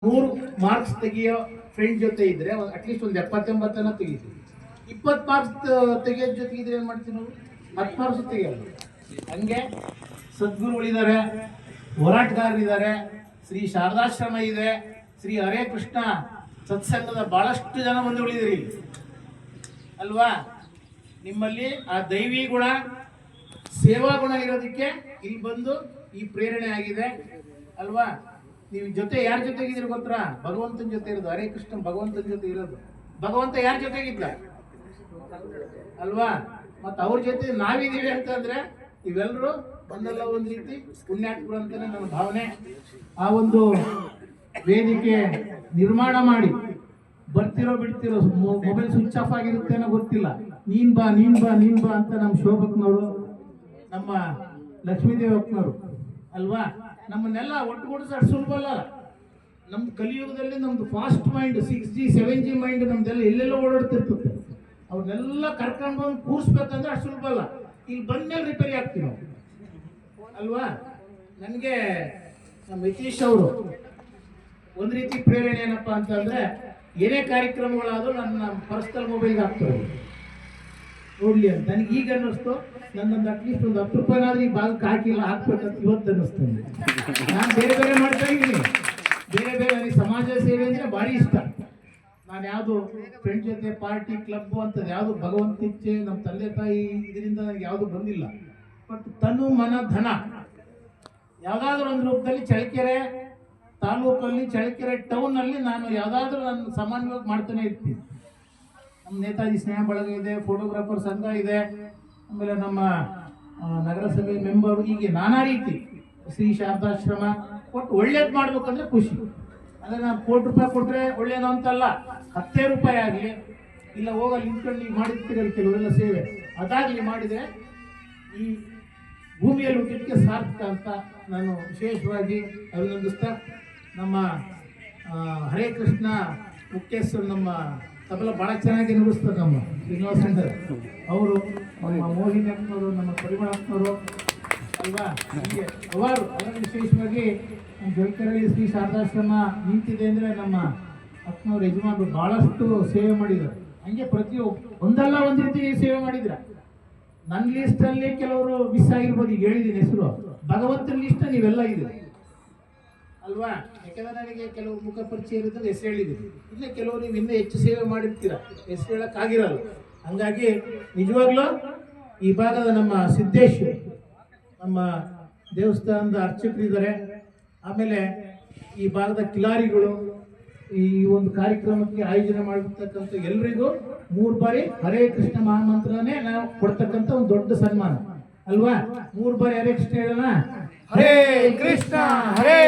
100 marks ತೆಗಿಯೋ friend ಜೊತೆ ಇದ್ರೆ at least ಒಂದು 70-80 ತೆಗಿತೀವಿ. 20 ಮಾರ್ಕ್ಸ್ ತೆಗಿಯೋ ಜೊತೆ ಇದ್ರೆ ಏನು ಮಾಡ್ತೀವಿ ನಾವು? 10 ಮಾರ್ಕ್ಸ್ ತೆಗಿಯಲ್ಲ. ಹಂಗೆ ಸದ್ಗುರುಗಳಿದ್ದಾರೆ, ಹೋರಾಟಗಾರರಿದ್ದಾರೆ, ಶ್ರೀ ಶಾರದಾಶ್ರಮ ಇದೆ, ಶ್ರೀ ಹರೇ ಕೃಷ್ಣ ಸತ್ಸಂಗದ ಬಹಳಷ್ಟು ಜನ ಬಂಧುಗಳಿದ್ದೀರಿ ಅಲ್ವಾ? ನಿಮ್ಮಲ್ಲಿ ಆ ದೈವಿ ಗುಣ, ಸೇವಾ ಗುಣ ಇರೋದಕ್ಕೆ ಇಲ್ಲಿ ಬಂದು ಈ ಪ್ರೇರಣೆ ಆಗಿದೆ ಅಲ್ವಾ? ನೀವು ಜೊತೆ ಯಾರ ಜೊತೆಗಿದ್ದೀರಿ ಗೊತ್ತಾ? ಭಗವಂತನ ಜೊತೆ ಇರೋದು. ಹರೇ ಕೃಷ್ಣ ಭಗವಂತನ ಜೊತೆ ಇರೋದು. ಭಗವಂತ ಯಾರ ಜೊತೆಗಿದ್ದ ಅಲ್ವಾ? ಮತ್ತು ಅವ್ರ ಜೊತೆ ನಾವಿದ್ದೀವಿ ಅಂತಂದ್ರೆ ಇವೆಲ್ಲರೂ ಒಂದಲ್ಲ ಒಂದು ರೀತಿ ಪುಣ್ಯಾತ್ಮರು ಅಂತಾನೆ ನನ್ನ ಭಾವನೆ. ಆ ಒಂದು ವೇದಿಕೆ ನಿರ್ಮಾಣ ಮಾಡಿ ಬರ್ತಿರೋ ಬಿಡ್ತಿರೋ ಮೊಬೈಲ್ ಸ್ವಿಚ್ ಆಫ್ ಆಗಿರುತ್ತೆ ಅನ್ನೋ ಗೊತ್ತಿಲ್ಲ. ನೀನ್ ಬಾ ಅಂತ ನಮ್ಮ ಶೋಭಕ್ನವರು, ನಮ್ಮ ಲಕ್ಷ್ಮೀದೇವಪ್ಪನವರು ಅಲ್ವಾ, ನಮ್ಮನ್ನೆಲ್ಲ ಒಟ್ಟುಗೂಡಿಸ ಸುಲಭ ಅಲ್ಲ. ನಮ್ಮ ಕಲಿಯುಗದಲ್ಲಿ ನಮ್ದು fast mind, 6G 7G mind ನಮ್ದೆಲ್ಲ ಎಲ್ಲೆಲ್ಲ ಓಡಾಡ್ತಿರ್ತದೆ. ಅವ್ರನ್ನೆಲ್ಲ ಕರ್ಕೊಂಡು ಬಂದು ಕೂರಿಸ್ಬೇಕಂದ್ರೆ ಅಷ್ಟು ಸುಲಭ ಅಲ್ಲ. ಇಲ್ಲಿ ಬಂದ್ಮೇಲೆ ರಿಪೇರಿ ಆಗ್ತೀವಿ ನಾವು ಅಲ್ವಾ? ನನಗೆ ನಮ್ಮ ಯತೀಶ್ ಅವರು ಒಂದು ರೀತಿ ಪ್ರೇರಣೆ ಏನಪ್ಪ ಅಂತಂದ್ರೆ, ಏನೇ ಕಾರ್ಯಕ್ರಮಗಳಾದರೂ ನನ್ನ ಪರ್ಸನಲ್ ಮೊಬೈಲ್ಗೆ ಹಾಕ್ತಾರೆ ನೋಡ್ಲಿ ಅಂತ. ನನಗೆ ಈಗ ಅನ್ನಿಸ್ತು, ನನ್ನೊಂದು ಅಟ್ಲೀಸ್ಟ್ ಒಂದು 10 ರೂಪಾಯಿನಾದ್ರೂ ಈ ಭಾಗಕ್ಕೆ ಹಾಕಿಲ್ಲ ಹಾಕ್ಬೇಕಂತ ಇವತ್ತು ಅನ್ನಿಸ್ತು. ನಾನು ಬೇರೆ ಬೇರೆ ಮಾಡ್ತಾ ಇದ್ದೀನಿ, ಬೇರೆ ನನಗೆ ಸಮಾಜ ಸೇವೆ ಅಂದರೆ ಭಾರಿ ಇಷ್ಟ. ನಾನು ಯಾವುದು ಫ್ರೆಂಡ್ ಜೊತೆ ಪಾರ್ಟಿ ಕ್ಲಬ್ ಅಂತದ್ದು ಯಾವುದು ಭಗವಂತ ಇಚ್ಛೆ ನಮ್ಮ ತಂದೆ ತಾಯಿ ಇದರಿಂದ ನನಗೆ ಯಾವುದು ಬಂದಿಲ್ಲ. ಬಟ್ ತನು ಮನ ಧನ ಯಾವುದಾದ್ರೂ ಒಂದು ರೂಪದಲ್ಲಿ ಚಳ್ಳಕೆರೆ ತಾಲೂಕಲ್ಲಿ, ಚಳ್ಳಕೆರೆ ಟೌನಲ್ಲಿ ನಾನು ಯಾವುದಾದ್ರೂ ನಾನು ಸಾಮಾನ್ಯವಾಗಿ ಮಾಡ್ತಾನೆ ಇರ್ತೀನಿ. ನಮ್ಮ ನೇತಾಜಿ ಸ್ನೇಹ ಬಳಗ ಇದೆ, ಫೋಟೋಗ್ರಾಫರ್ ಸಂಘ ಇದೆ, ಆಮೇಲೆ ನಮ್ಮ ನಗರಸಭೆ ಮೆಂಬರ್, ಹೀಗೆ ನಾನಾ ರೀತಿ ಶ್ರೀ ಶಾರದಾಶ್ರಮ. ಒಟ್ಟು ಒಳ್ಳೇದು ಮಾಡ್ಬೇಕಂದ್ರೆ ಖುಷಿ. ಅಂದರೆ ನಾನು ₹1 ಕೊಟ್ಟರೆ ಒಳ್ಳೇದು ಅಂತಲ್ಲ, 10 ರೂಪಾಯಿ ಆಗಲಿ, ಇಲ್ಲ ಹೋಗಲ್ಲಿ ನಿಂತ್ಕೊಂಡು ನೀವು ಮಾಡಿರ್ತೀರಲ್ಲ ಕೆಲವರೆಲ್ಲ ಸೇವೆ, ಅದಾಗಲಿ ಮಾಡಿದರೆ ಈ ಭೂಮಿಯಲ್ಲಿ ಹುಟ್ಟಿದ್ದಕ್ಕೆ ಸಾರ್ಥಕ ಅಂತ ನಾನು ವಿಶೇಷವಾಗಿ ಅಭಿನಂದಿಸ್ತಾ, ನಮ್ಮ ಹರೇ ಕೃಷ್ಣ ಮುಖ್ಯಸ್ಥರು ನಮ್ಮ ತಬಲ ಭಾಳ ಚೆನ್ನಾಗಿ ನುಡಿಸ್ತಾರೆ ನಮ್ಮ ಶ್ರೀನಿವಾಸ ಅವರು, ನಮ್ಮ ಮೋಹಿನಿ ಅಕ್ಕನವರು, ನಮ್ಮ ಪರಿಮಳ ಅಕ್ಕನವರು ಅಲ್ವಾ, ಹೀಗೆ ಅವರು ಅದರ ವಿಶೇಷವಾಗಿ ಜೊಲ್ಕೆರೆಯಲ್ಲಿ ಶ್ರೀ ಶಾರದಾಶ್ರಮ ನಿಂತಿದೆ ಅಂದರೆ ನಮ್ಮ ಅಕ್ಕನವ್ರ ಯಜಮಾನರು ಭಾಳಷ್ಟು ಸೇವೆ ಮಾಡಿದ್ದಾರೆ. ಹಂಗೆ ಒಂದಲ್ಲ ಒಂದು ರೀತಿ ಸೇವೆ ಮಾಡಿದ್ರ. ನನ್ನ ಲಿಸ್ಟಲ್ಲಿ ಕೆಲವರು ಮಿಸ್ ಆಗಿರ್ಬೋದು, ಈಗ ಹೇಳಿದ್ದೀನಿ ಹೆಸರು. ಭಗವಂತನ ಲಿಸ್ಟ್ ನೀವೆಲ್ಲ ಇದ್ದೀರಿ ಅಲ್ವಾ? ಯಾಕಂದ್ರೆ ನನಗೆ ಕೆಲವು ಮುಖ ಪರಿಚಯ ಇರೋದು ಹೆಸರು ಹೇಳಿದ್ದೀರಿ. ಇಲ್ಲ ಕೆಲವರು ನೀವು ಇನ್ನೂ ಹೆಚ್ಚು ಸೇವೆ ಮಾಡಿರ್ತೀರ, ಹೆಸರು ಹೇಳೋಕ್ಕಾಗಿರಲ್ಲ. ಹಂಗಾಗಿ ನಿಜವಾಗ್ಲೂ ಈ ಭಾಗದ ನಮ್ಮ ಸಿದ್ದೇಶ್ವರ, ನಮ್ಮ ದೇವಸ್ಥಾನದ ಅರ್ಚಕರಿದ್ದಾರೆ, ಆಮೇಲೆ ಈ ಭಾಗದ ಕಿಲಾರಿಗಳು, ಈ ಒಂದು ಕಾರ್ಯಕ್ರಮಕ್ಕೆ ಆಯೋಜನೆ ಮಾಡಿರ್ತಕ್ಕಂಥ ಎಲ್ರಿಗೂ 3 ಬಾರಿ ಹರೇ ಕೃಷ್ಣ ಮಹಾಮಂತ್ರನೇ ನಾವು ಕೊಡ್ತಕ್ಕಂಥ ಒಂದು ದೊಡ್ಡ ಸನ್ಮಾನ ಅಲ್ವಾ? 3 ಬಾರಿ ಹರೇ ಕೃಷ್ಣ ಹೇಳೋಣ. ಹರೇ ಕೃಷ್ಣ ಹರೇ